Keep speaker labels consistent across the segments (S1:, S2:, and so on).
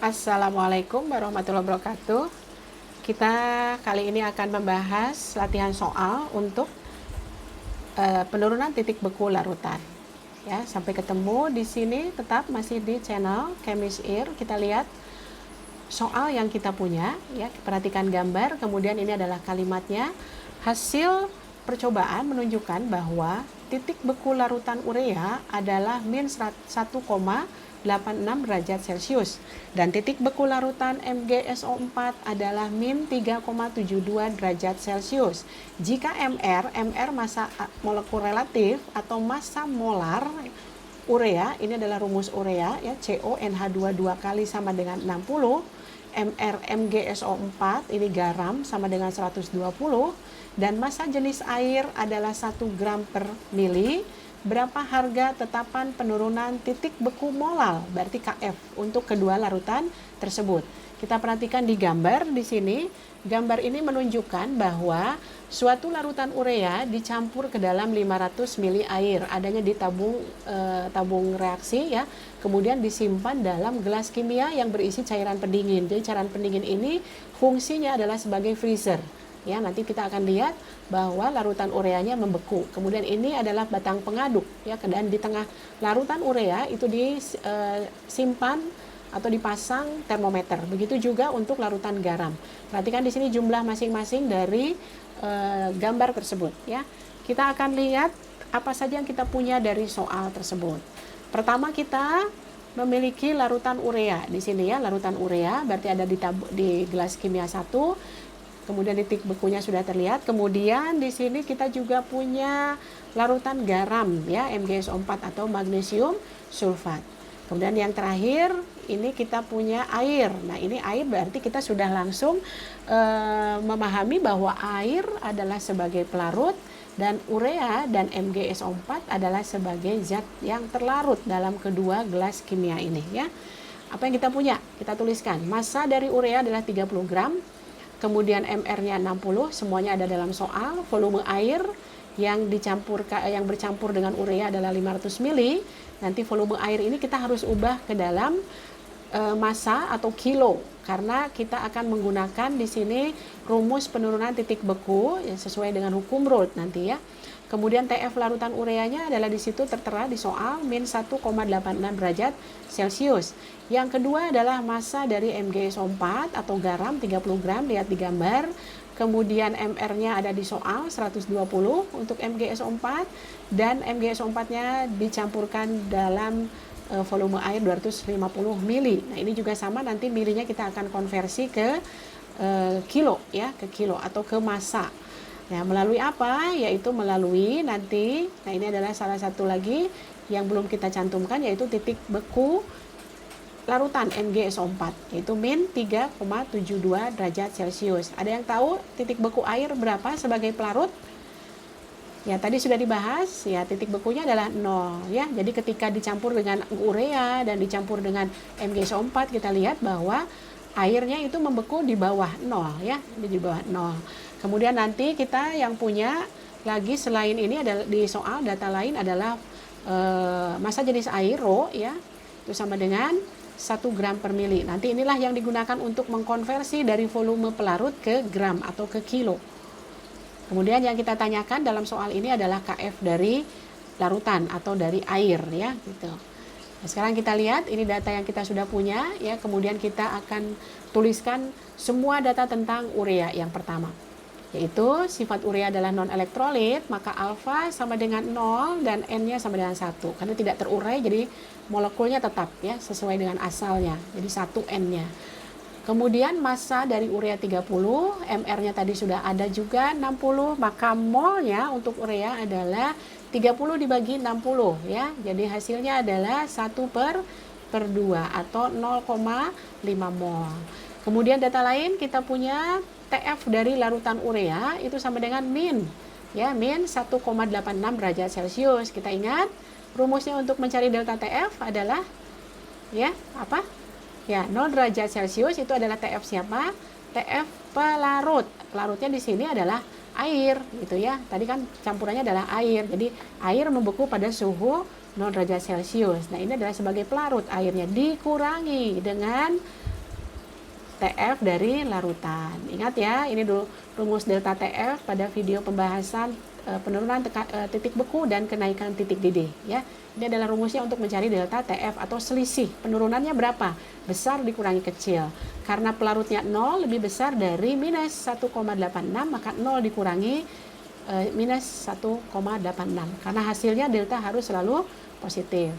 S1: Assalamualaikum warahmatullahi wabarakatuh. Kita kali ini akan membahas latihan soal untuk penurunan titik beku larutan. Ya, sampai ketemu di sini tetap masih di channel Chemist Ear. Kita lihat soal yang kita punya, ya. Perhatikan gambar, kemudian ini adalah kalimatnya. Hasil percobaan menunjukkan bahwa titik beku larutan urea adalah min 1,86 derajat Celcius dan titik beku larutan MgSO4 adalah min 3,72 derajat Celcius. Jika Mr massa molekul relatif atau massa molar urea, ini adalah rumus urea, ya, CONH2 2 kali sama dengan 60, MgSO4 ini garam sama dengan 120, dan massa jenis air adalah 1 gram per mili. Berapa harga tetapan penurunan titik beku molal, berarti KF, untuk kedua larutan tersebut? Kita perhatikan di gambar di sini. Gambar ini menunjukkan bahwa suatu larutan urea dicampur ke dalam 500 mili air, adanya di tabung reaksi, ya. Kemudian disimpan dalam gelas kimia yang berisi cairan pendingin. Jadi cairan pendingin ini fungsinya adalah sebagai freezer. Ya, nanti kita akan lihat bahwa larutan ureanya membeku. Kemudian ini adalah batang pengaduk, ya, dan di tengah larutan urea itu disimpan atau dipasang termometer. Begitu juga untuk larutan garam. Perhatikan di sini jumlah masing-masing dari gambar tersebut, ya. Kita akan lihat apa saja yang kita punya dari soal tersebut. Pertama, kita memiliki larutan urea. Di sini, ya, larutan urea berarti ada di gelas kimia 1. Kemudian titik bekunya sudah terlihat. Kemudian di sini kita juga punya larutan garam, ya, MgSO4 atau magnesium sulfat. Kemudian yang terakhir ini kita punya air. Nah, ini air berarti kita sudah langsung memahami bahwa air adalah sebagai pelarut dan urea dan MgSO4 adalah sebagai zat yang terlarut dalam kedua gelas kimia ini, ya. Apa yang kita punya? Kita tuliskan. Massa dari urea adalah 30 gram. Kemudian MR-nya 60, semuanya ada dalam soal. Volume air yang bercampur dengan urea adalah 500 mili. Nanti volume air ini kita harus ubah ke dalam massa atau kilo, karena kita akan menggunakan di sini rumus penurunan titik beku, ya, sesuai dengan hukum Roth nanti, ya. Kemudian TF larutan ureanya adalah di situ tertera di soal min 1,86 derajat Celcius. Yang kedua adalah massa dari MgSO4 atau garam 30 gram, lihat di gambar. Kemudian MR-nya ada di soal 120 untuk MgSO4 dan MgSO4-nya dicampurkan dalam volume air 250 mili. Nah, ini juga sama, nanti milinya kita akan konversi ke kilo, ya, ke kilo atau ke massa. Nah, melalui apa? Yaitu melalui nanti, nah, ini adalah salah satu lagi yang belum kita cantumkan, yaitu titik beku larutan MgSO4, yaitu min 3,72 derajat Celcius. Ada yang tahu titik beku air berapa sebagai pelarut? Ya, tadi sudah dibahas, ya, titik bekunya adalah 0, ya. Jadi ketika dicampur dengan urea dan dicampur dengan MgSO4, kita lihat bahwa airnya itu membeku di bawah 0, ya, di bawah 0. Kemudian nanti kita yang punya lagi selain ini ada di soal data lain adalah massa jenis air Rho, ya, itu sama dengan 1 gram per mili. Nanti inilah yang digunakan untuk mengkonversi dari volume pelarut ke gram atau ke kilo. Kemudian yang kita tanyakan dalam soal ini adalah KF dari larutan atau dari air, ya, gitu. Nah, sekarang kita lihat ini data yang kita sudah punya, ya. Kemudian kita akan tuliskan semua data tentang urea yang pertama, yaitu sifat urea adalah non elektrolit, maka alfa sama dengan 0 dan N-nya sama dengan 1. Karena tidak terurai, jadi molekulnya tetap, ya, sesuai dengan asalnya. Jadi 1 N-nya. Kemudian massa dari urea 30, MR-nya tadi sudah ada juga 60, maka molnya untuk urea adalah 30 dibagi 60, ya. Jadi hasilnya adalah 1/2 atau 0,5 mol. Kemudian data lain kita punya TF dari larutan urea itu sama dengan min, ya, min 1,86 derajat Celcius. Kita ingat rumusnya untuk mencari delta TF adalah, ya, apa? Ya, 0 derajat Celcius itu adalah TF siapa? TF pelarut. Pelarutnya di sini adalah air, gitu, ya. Tadi kan campurannya adalah air. Jadi air membeku pada suhu 0 derajat Celcius. Nah, ini adalah sebagai pelarut, airnya dikurangi dengan TF dari larutan. Ingat ya, ini dulu rumus delta TF pada video pembahasan penurunan titik beku dan kenaikan titik didih ya. Ini adalah rumusnya untuk mencari delta TF atau selisih penurunannya berapa? Besar dikurangi kecil. Karena pelarutnya 0 lebih besar dari minus 1,86, maka 0 dikurangi minus 1,86. Karena hasilnya delta harus selalu positif.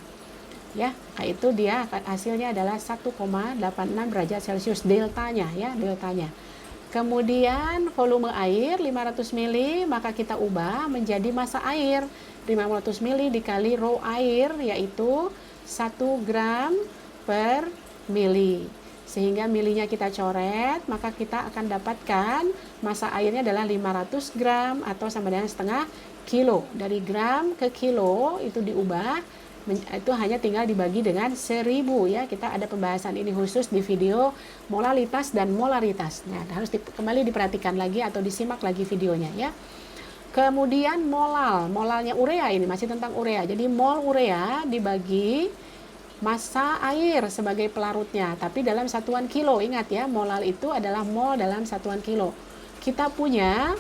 S1: Ya, kayak itu dia hasilnya adalah 1,86 derajat Celcius deltanya ya, deltanya. Kemudian volume air 500 ml, maka kita ubah menjadi massa air. 500 ml dikali rho air, yaitu 1 gram per mili. Sehingga milinya kita coret, maka kita akan dapatkan massa airnya adalah 500 gram atau sama dengan setengah kilo. Dari gram ke kilo itu diubah, itu hanya tinggal dibagi dengan 1000 ya. Kita ada pembahasan ini khusus di video molalitas dan molaritas. Nah, harus kembali diperhatikan lagi atau disimak lagi videonya ya. Kemudian molalnya urea, ini masih tentang urea. Jadi mol urea dibagi massa air sebagai pelarutnya, tapi dalam satuan kilo. Ingat ya, molal itu adalah mol dalam satuan kilo. Kita punya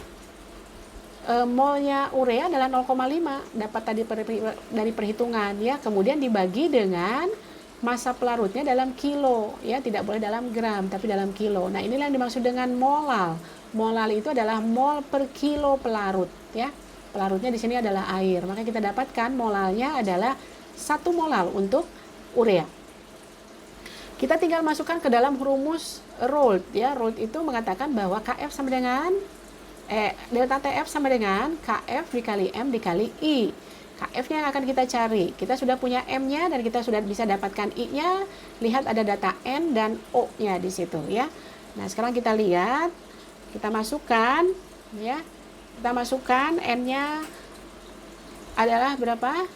S1: molnya urea adalah 0,5, dapat tadi dari perhitungan ya. Kemudian dibagi dengan massa pelarutnya dalam kilo ya, tidak boleh dalam gram tapi dalam kilo. Nah, inilah yang dimaksud dengan molal. Molal itu adalah mol per kilo pelarut ya. Pelarutnya di sini adalah air. Maka kita dapatkan molalnya adalah 1 molal untuk urea. Kita tinggal masukkan ke dalam rumus Raoult ya. Raoult itu mengatakan bahwa KF sama dengan delta TF sama dengan KF dikali M dikali I. KF-nya yang akan kita cari. Kita sudah punya M-nya dan kita sudah bisa dapatkan I-nya. Lihat ada data N dan O-nya di situ ya. Nah, sekarang kita lihat, kita masukkan ya. Kita masukkan N-nya adalah berapa?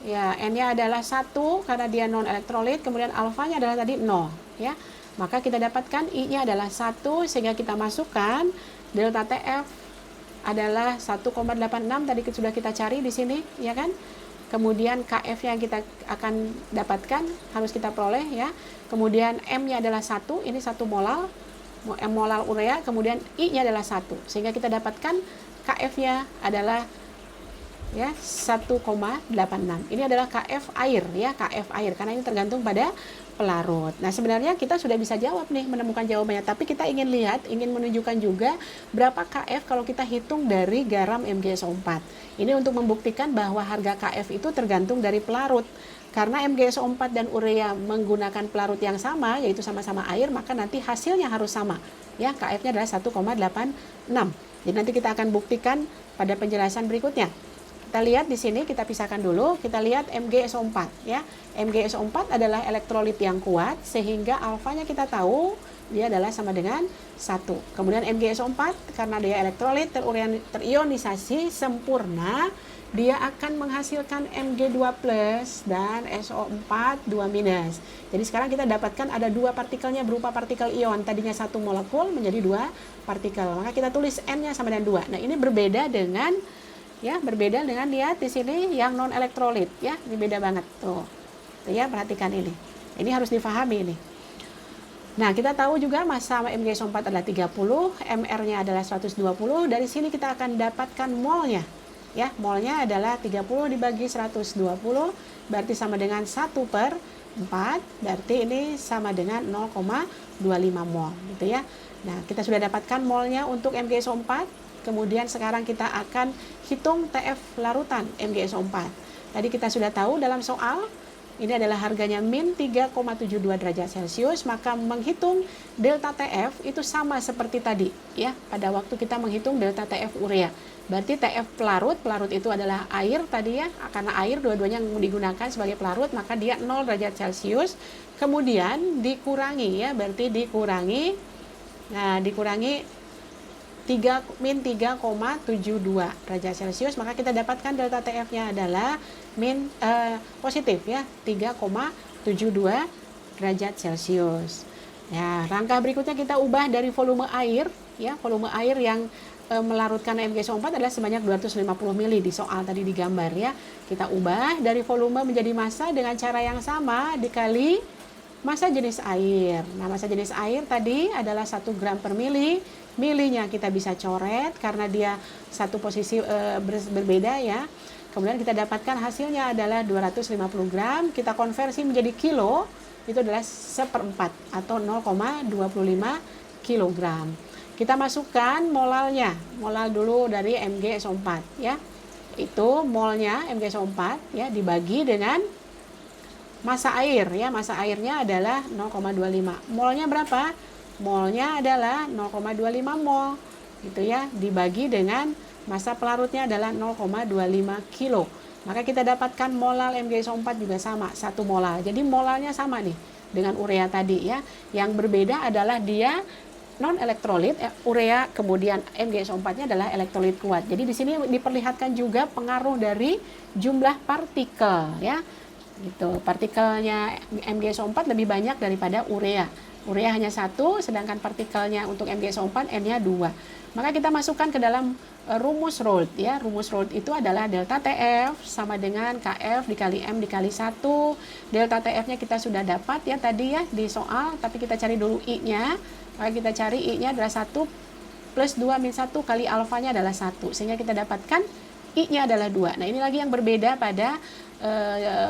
S1: Ya, N-nya adalah 1 karena dia non elektrolit, kemudian alfanya adalah tadi 0 ya. Maka kita dapatkan I-nya adalah 1 sehingga kita masukkan delta TF adalah 1,86 tadi sudah kita cari di sini ya kan. Kemudian KF yang kita akan dapatkan harus kita peroleh ya. Kemudian M-nya adalah 1, ini 1 molal, molal urea, kemudian I-nya adalah 1. Sehingga kita dapatkan KF-nya adalah ya 1,86. Ini adalah KF air ya, KF air karena ini tergantung pada pelarut. Nah, sebenarnya kita sudah bisa jawab nih, menemukan jawabannya, tapi kita ingin lihat, ingin menunjukkan juga berapa KF kalau kita hitung dari garam MgSO4. Ini untuk membuktikan bahwa harga KF itu tergantung dari pelarut. Karena MgSO4 dan urea menggunakan pelarut yang sama, yaitu sama-sama air, maka nanti hasilnya harus sama. Ya, KF-nya adalah 1,86. Jadi nanti kita akan buktikan pada penjelasan berikutnya. Kita lihat di sini, kita pisahkan dulu. Kita lihat MgSO4 ya. MgSO4 adalah elektrolit yang kuat sehingga alfanya kita tahu dia adalah sama dengan 1. Kemudian MgSO4 karena dia elektrolit terionisasi sempurna, dia akan menghasilkan Mg2+ dan SO4 2-. Jadi sekarang kita dapatkan ada 2 partikelnya berupa partikel ion. Tadinya 1 molekul menjadi 2 partikel. Maka kita tulis N-nya sama dengan 2. Nah, ini berbeda dengan lihat di sini yang non elektrolit ya, ini beda banget tuh. Ya, perhatikan ini. Ini harus difahami ini. Nah, kita tahu juga massa MgSO4 adalah 30, MR-nya adalah 120. Dari sini kita akan dapatkan molnya. Ya, molnya adalah 30 dibagi 120 berarti sama dengan 1/4, berarti ini sama dengan 0,25 mol gitu ya. Nah, kita sudah dapatkan molnya untuk MgSO4. Kemudian sekarang kita akan hitung TF larutan MgSO4. Tadi kita sudah tahu dalam soal, ini adalah harganya min 3,72 derajat Celcius, maka menghitung delta TF itu sama seperti tadi ya, pada waktu kita menghitung delta TF urea. Berarti TF pelarut itu adalah air tadi ya, karena air dua-duanya yang digunakan sebagai pelarut, maka dia 0 derajat Celcius. Kemudian dikurangi ya, berarti dikurangi min 3,72 derajat Celcius, maka kita dapatkan delta TF-nya adalah positif ya, 3,72 derajat Celcius. Ya, langkah berikutnya kita ubah dari volume air ya, volume air yang melarutkan MgSO4 adalah sebanyak 250 ml di soal tadi digambar ya. Kita ubah dari volume menjadi massa dengan cara yang sama, dikali Massa jenis air. Nah, massa jenis air tadi adalah 1 gram per mili. Milinya kita bisa coret karena dia satu posisi berbeda ya. Kemudian kita dapatkan hasilnya adalah 250 gram. Kita konversi menjadi kilo, itu adalah 1/4 atau 0,25 kilogram. Kita masukkan molalnya. Molal dulu dari MgSO4 ya. Itu molnya MgSO4 ya dibagi dengan massa air ya, massa airnya adalah 0,25. Molnya berapa? Molnya adalah 0,25 mol gitu ya, dibagi dengan massa pelarutnya adalah 0,25 kilo. Maka kita dapatkan molal MgSO4 juga sama, 1 molal. Jadi molalnya sama nih dengan urea tadi ya. Yang berbeda adalah dia non elektrolit, urea kemudian MgSO4-nya adalah elektrolit kuat. Jadi di sini diperlihatkan juga pengaruh dari jumlah partikel ya. Gitu. Partikelnya MgSO4 lebih banyak daripada urea. Urea hanya 1, sedangkan partikelnya untuk MgSO4 N-nya 2. Maka kita masukkan ke dalam rumus Raoult ya. Rumus Raoult itu adalah delta TF sama dengan KF dikali M dikali 1. Delta TF-nya kita sudah dapat ya tadi ya di soal, tapi kita cari dulu I-nya. Maka kita cari I-nya adalah 1 plus 2 min 1 kali alfanya adalah 1. Sehingga kita dapatkan I-nya adalah 2. Nah, ini lagi yang berbeda pada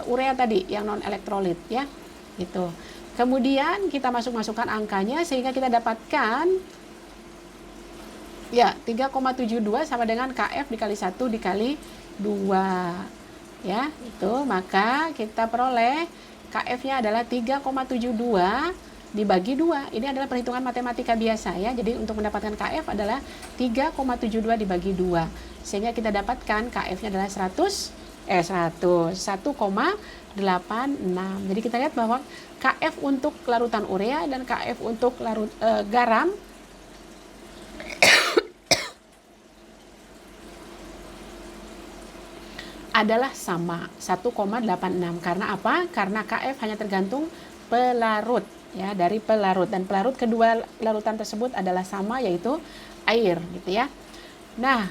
S1: urea tadi yang non elektrolit ya. Gitu. Kemudian kita masukkan angkanya sehingga kita dapatkan ya 3,72 sama dengan KF dikali 1 dikali 2 ya. Itu maka kita peroleh KF-nya adalah 3,72 dibagi 2. Ini adalah perhitungan matematika biasa ya. Jadi untuk mendapatkan KF adalah 3,72 dibagi 2. Sehingga kita dapatkan KF-nya adalah 101,86. Jadi kita lihat bahwa KF untuk larutan urea dan KF untuk garam adalah sama 1,86. Karena apa? Karena KF hanya tergantung pelarut ya, dari pelarut, dan pelarut kedua larutan tersebut adalah sama, yaitu air gitu ya. Nah,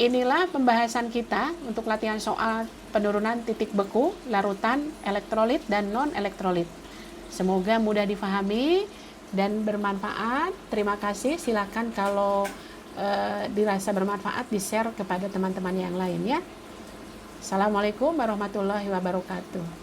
S1: inilah pembahasan kita untuk latihan soal penurunan titik beku, larutan elektrolit dan non-elektrolit. Semoga mudah difahami dan bermanfaat. Terima kasih. Silakan kalau dirasa bermanfaat di-share kepada teman-teman yang lain ya. Assalamualaikum warahmatullahi wabarakatuh.